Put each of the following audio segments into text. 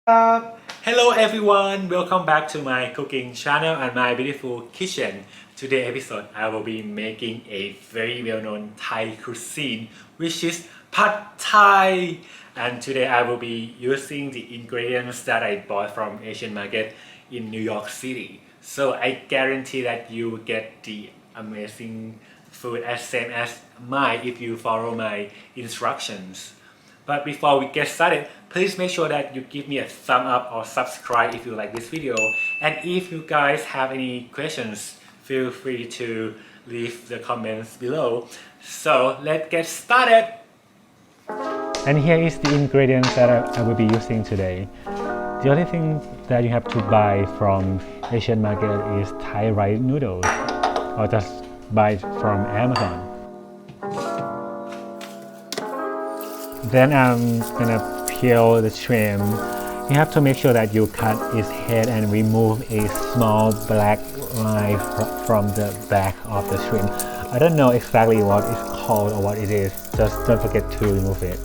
Hello everyone, welcome back to my cooking channel and my beautiful kitchen. Today episode I will be making a very well-known Thai cuisine which is Pad Thai, and today I will be using the ingredients that I bought from Asian market in New York City. So I guarantee that you will get the amazing food as same as mine if you follow my instructions. But before we get started, please make sure that you give me a thumb up or subscribe if you like this video. And if you guys have any questions, feel free to leave the comments below. So let's get started. And here is the ingredients that I will be using today. The only thing that you have to buy from Asian market is Thai rice noodles, or just buy it from Amazon. Then I'm gonna peel the shrimp. You have to make sure that you cut its head and remove a small black line from the back of the shrimp. I don't know exactly what it's called or what it is, just don't forget to remove it.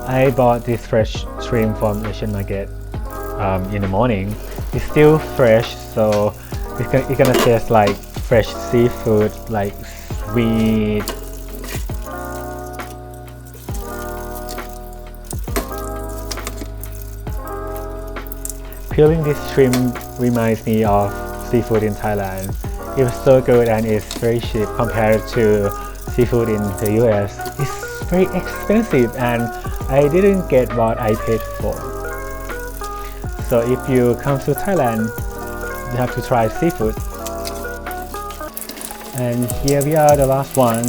I bought this fresh shrimp from Asian market in the morning. It's still fresh, so it's gonna taste like fresh seafood, like sweet. Peeling this shrimp reminds me of seafood in Thailand. It was so good and it's very cheap compared to seafood in the US. It's very expensive and I didn't get what I paid for. So if you come to Thailand, you have to try seafood. And here we are, the last one.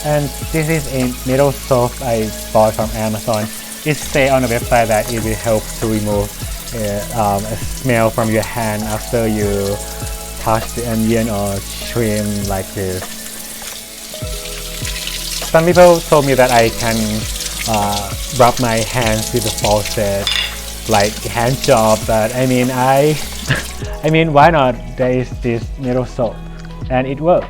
And this is a middle soap I bought from Amazon. It says on the website that it will help to remove a smell from your hand after you touch the onion or shrimp like this. Some people told me that I can rub my hands with the faucet like hand job, but I mean why not? There is this middle soap and it works.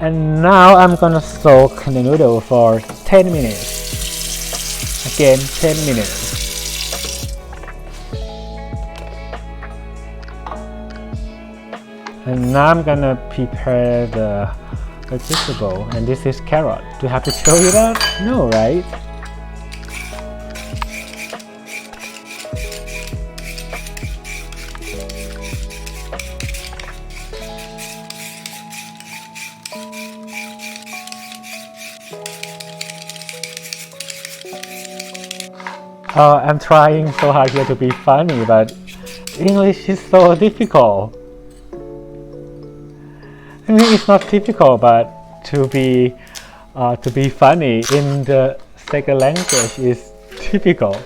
And now I'm gonna soak the noodle for 10 minutes. Again, 10 minutes. And now I'm gonna prepare the vegetable. And this is carrot. Do I have to show you that? No, right? I'm trying so hard here to be funny, but English is so difficult. I mean, it's not difficult, but to be funny in the second language is difficult.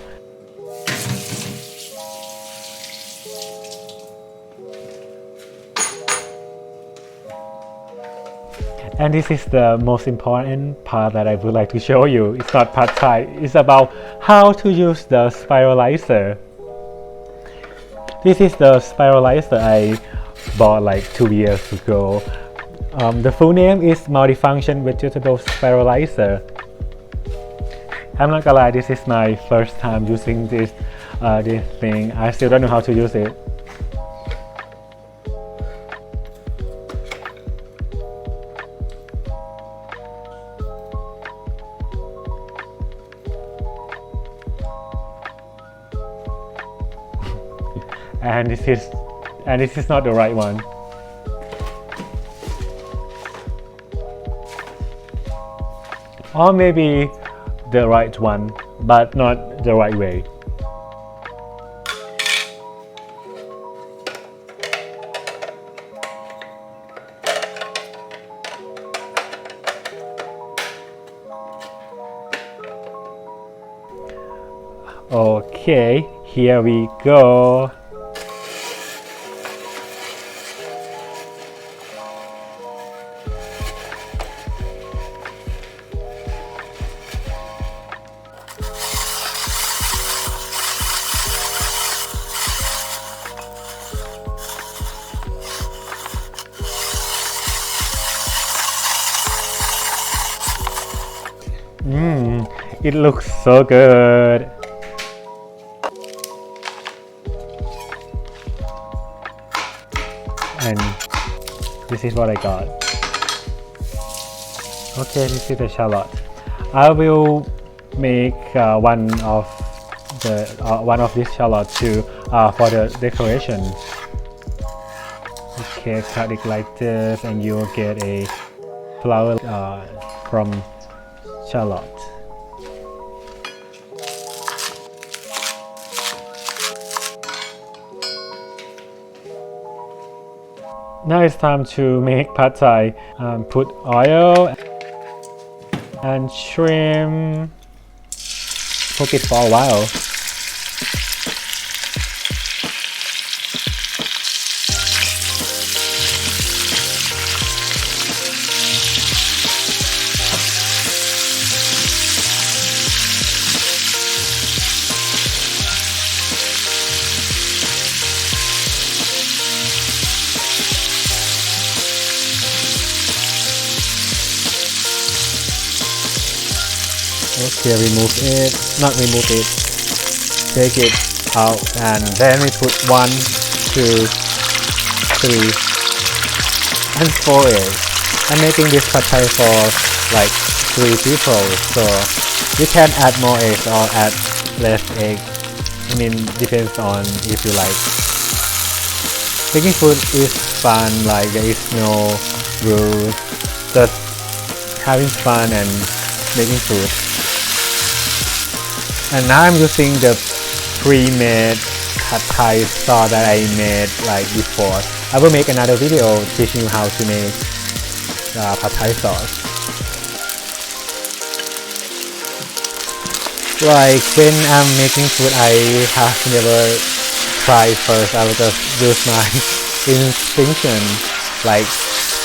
And this is the most important part that I would like to show you. It's not Pad Thai, it's about how to use the spiralizer. This is the spiralizer I bought like 2 years ago. The full name is Multifunction Vegetable Spiralizer. I'm not gonna lie, this is my first time using this thing. I still don't know how to use it. And this is not the right one. Or maybe the right one, but not the right way. Okay, here we go. It looks so good. And this is what I got. Okay, this is the shallot. I will make one of this shallot too for the decoration. Okay, cut it like this, and you will get a flower from shallot. Now it's time to make pad thai. Put oil and shrimp. Cook it for a while. Okay, remove it, not remove it, take it out, and then we put 1, 2, 3, and 4 eggs. I'm making this pad thai for like 3 people, so you can add more eggs or add less eggs. I mean, depends on if you like. Making food is fun, like there is no rules, just having fun and making food. And now I'm using the pre-made pad thai sauce that I made like before. I will make another video teaching you how to make pad thai sauce. Like when I'm making food, I have never tried first. I will just use my instinction, like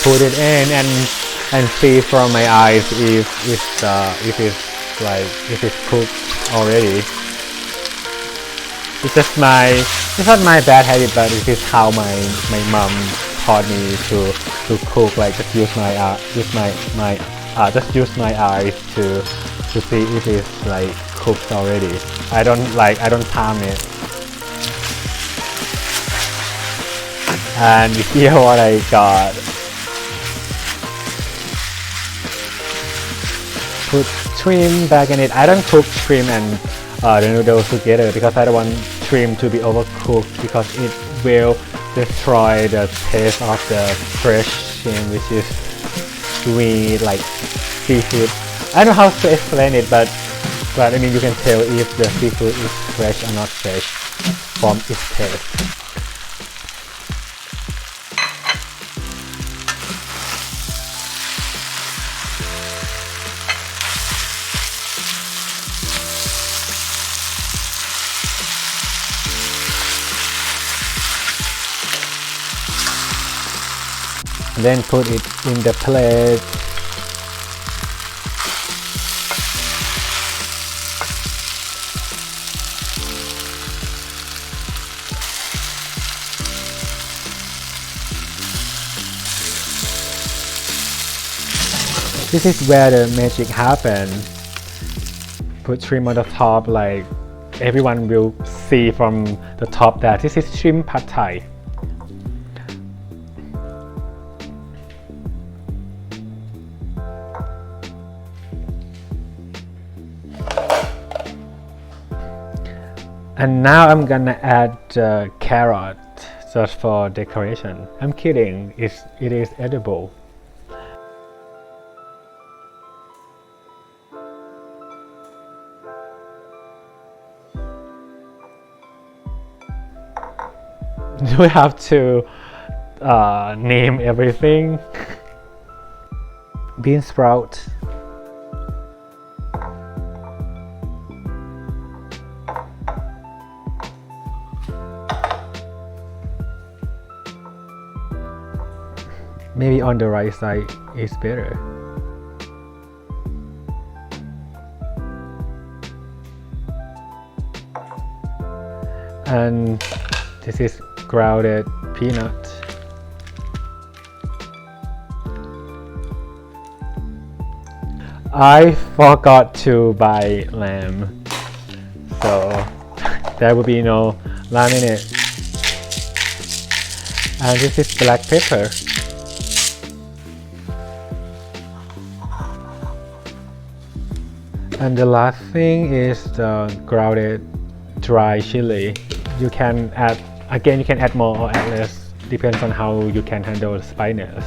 put it in and see from my eyes if it's cooked already. It's not my bad habit, but it is how my mom taught me to cook. Like just use my eyes to see if it's like cooked already. I don't time it. And here what I got. Put shrimp back in it. I don't cook shrimp and the noodles together because I don't want shrimp to be overcooked, because it will destroy the taste of the fresh shrimp, which is sweet like seafood. I don't know how to explain it, but I mean you can tell if the seafood is fresh or not fresh from its taste. Then put it in the plate. This is where the magic happens. Put shrimp on the top, like everyone will see from the top that this is shrimp pad thai. And now I'm gonna add carrot just for decoration. I'm kidding, it is edible. Do we have to name everything? Beansprout. Maybe on the right side is better. And this is grounded peanut. I forgot to buy lamb, so there will be no lamb in it. And this is black pepper. And the last thing is the grounded dry chili. You can add, again, you can add more or add less, depends on how you can handle the spiciness.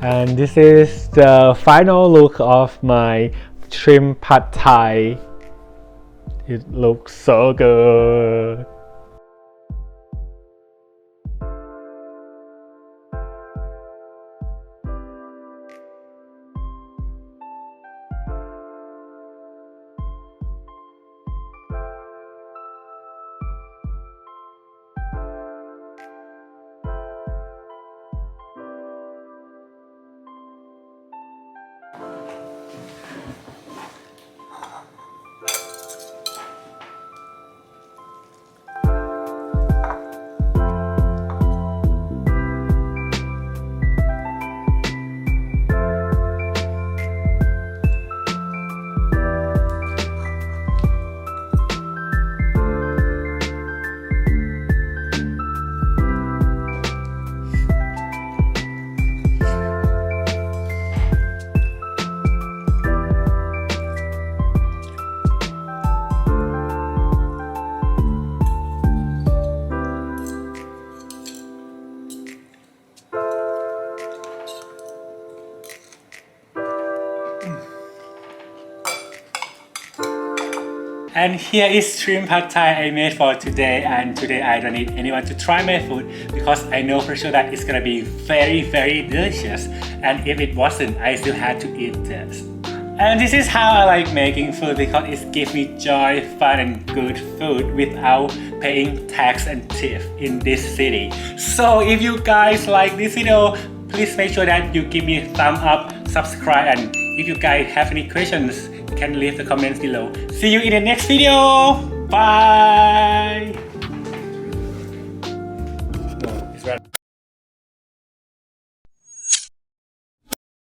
And this is the final look of my shrimp pad thai. It looks so good. And here is shrimp pad thai I made for today, and today I don't need anyone to try my food because I know for sure that it's gonna be very delicious, and if it wasn't, I still had to eat this. And this is how I like making food because it gives me joy, fun and good food without paying tax and tip in this city. So if you guys like this video, please make sure that you give me a thumb up, subscribe, and if you guys have any questions, you can leave the comments below. See you in the next video. Bye.